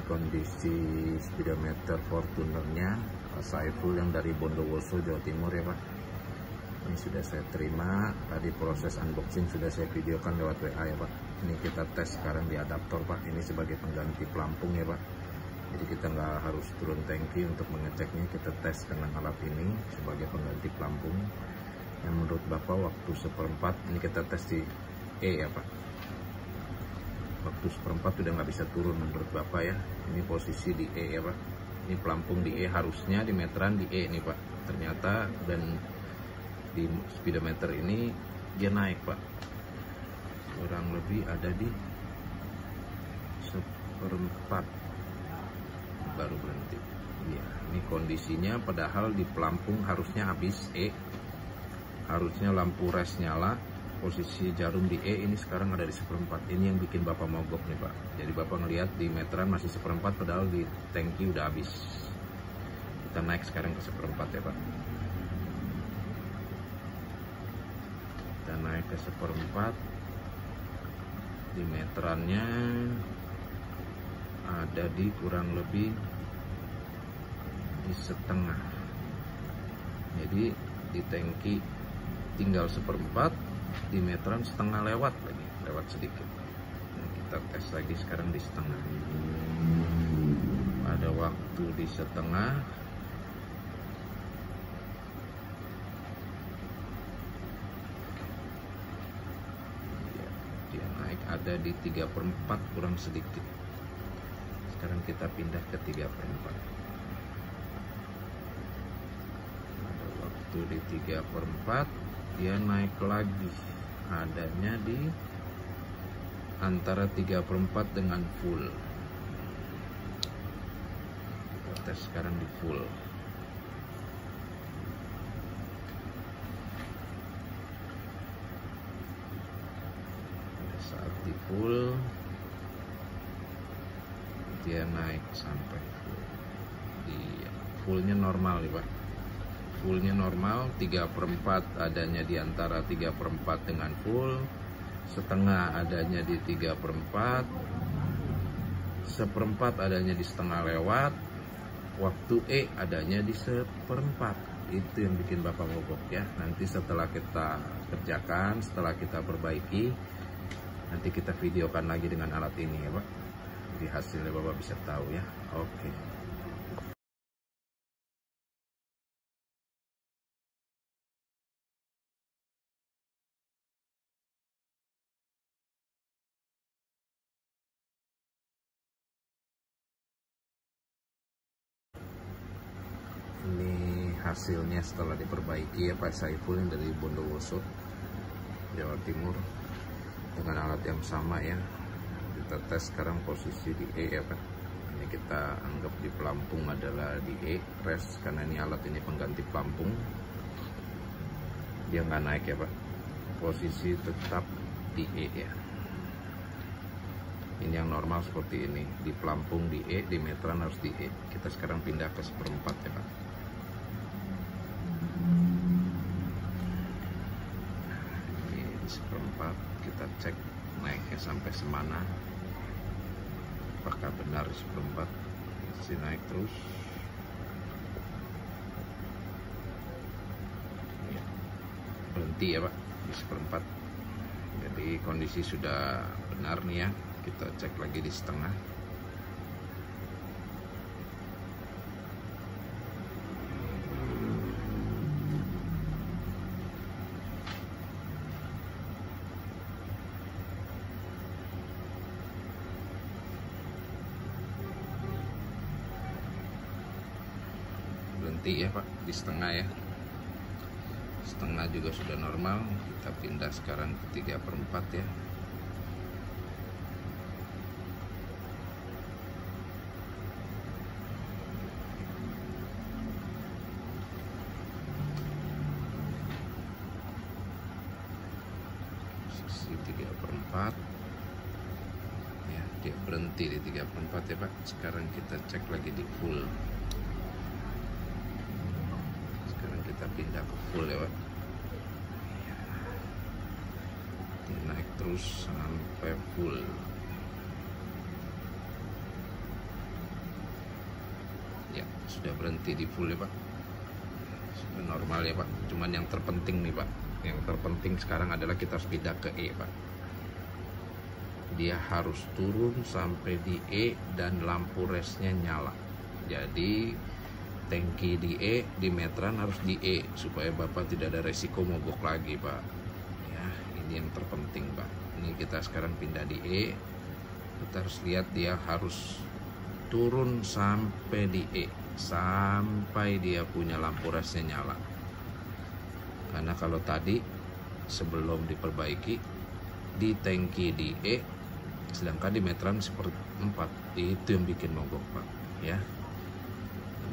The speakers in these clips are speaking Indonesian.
kondisi speedometer Fortunernya Saiful yang dari Bondowoso, Jawa Timur ya Pak. Ini sudah saya terima, tadi proses unboxing sudah saya videokan lewat WA ya Pak. Ini kita tes sekarang di adaptor Pak, ini sebagai pengganti pelampung ya Pak. Jadi kita nggak harus turun tangki untuk mengeceknya, kita tes dengan alat ini sebagai pengganti pelampung. Yang menurut Bapak waktu 1/4, ini kita tes di E ya Pak. Waktu 1/4 sudah nggak bisa turun menurut Bapak ya. Ini posisi di E ya Pak. Ini pelampung di E, harusnya di meteran di E nih Pak. Ternyata dan di speedometer ini dia naik Pak. Kurang lebih ada di 1/4 baru berhenti. Ya, ini kondisinya padahal di pelampung harusnya habis E. Harusnya lampu res nyala. Posisi jarum di E ini sekarang ada di 1/4. Ini yang bikin Bapak mogok nih Pak. Jadi Bapak ngelihat di meteran masih 1/4 padahal di tangki udah habis. Kita naik sekarang ke 1/4 ya Pak. Kita naik ke 1/4. Di meterannya ada di kurang lebih di setengah. Jadi di tangki tinggal 1/4, di meteran setengah lewat lagi, lewat sedikit. Nah, kita tes lagi sekarang di setengah. Ada waktu di setengah. Ya, dia naik ada di 3/4 kurang sedikit. Sekarang kita pindah ke 3/4. Ada waktu di 3/4, dia naik lagi. Adanya di antara 3/4 dengan full. Kita tes sekarang di full. Pada saat di full, dia naik sampai full. Iya, fullnya normal nih Pak. Fullnya normal, 3/4 adanya di antara 3/4 dengan full, setengah adanya di 3/4, 1/4 adanya di setengah lewat, waktu E adanya di 1/4. Itu yang bikin Bapak mogok ya. Nanti setelah kita kerjakan, setelah kita perbaiki, nanti kita videokan lagi dengan alat ini ya Pak. Jadi hasilnya Bapak bisa tahu ya. Oke. Ini hasilnya setelah diperbaiki ya Pak Saiful yang dari Bondowoso, Jawa Timur, dengan alat yang sama ya. Kita tes sekarang posisi di E ya Pak. Ini kita anggap di pelampung adalah di E res, karena ini alat ini pengganti pelampung. Dia nggak naik ya Pak. Posisi tetap di E ya. Ini yang normal seperti ini. Di pelampung di E, di meteran harus di E. Kita sekarang pindah ke 1/4 ya Pak. Ini di 1/4 kita cek naiknya sampai semana. Apakah benar 1/4? Masih naik terus. Ya, berhenti ya Pak di 1/4. Jadi kondisi sudah benar nih ya. Kita cek lagi di setengah. Berhenti ya Pak di setengah ya. Setengah juga sudah normal. Kita pindah sekarang ke 3/4 ya. Posisi 3/4 ya, dia berhenti di 3/4 ya Pak. Sekarang kita cek lagi di full. Sekarang kita pindah ke full ya Pak. Dia naik terus sampai full. Ya, sudah berhenti di full ya Pak, sudah normal ya Pak. Cuman yang terpenting nih Pak, yang terpenting sekarang adalah kita harus pindah ke E Pak. Dia harus turun sampai di E dan lampu resnya nyala. Jadi tangki di E, di meteran harus di E supaya Bapak tidak ada resiko mogok lagi Pak. Ya, ini yang terpenting Pak. Ini kita sekarang pindah di E. Kita harus lihat dia harus turun sampai di E, sampai dia punya lampu resnya nyala. Karena kalau tadi sebelum diperbaiki di tangki di E, sedangkan di meteran seperti 4, itu yang bikin mogok Pak ya.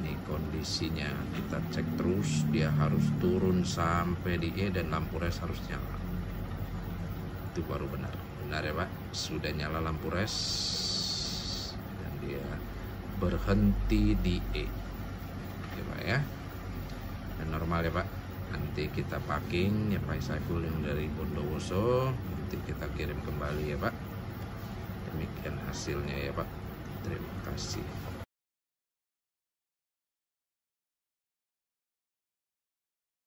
Ini kondisinya, kita cek terus, dia harus turun sampai di E dan lampu res harus nyala. Itu baru benar ya Pak. Sudah nyala lampu res dan dia berhenti di E ya Pak ya. Dan normal ya Pak. Nanti kita packing ya Pak Saiful yang dari Bondowoso, nanti kita kirim kembali ya Pak. Demikian hasilnya ya Pak. Terima kasih.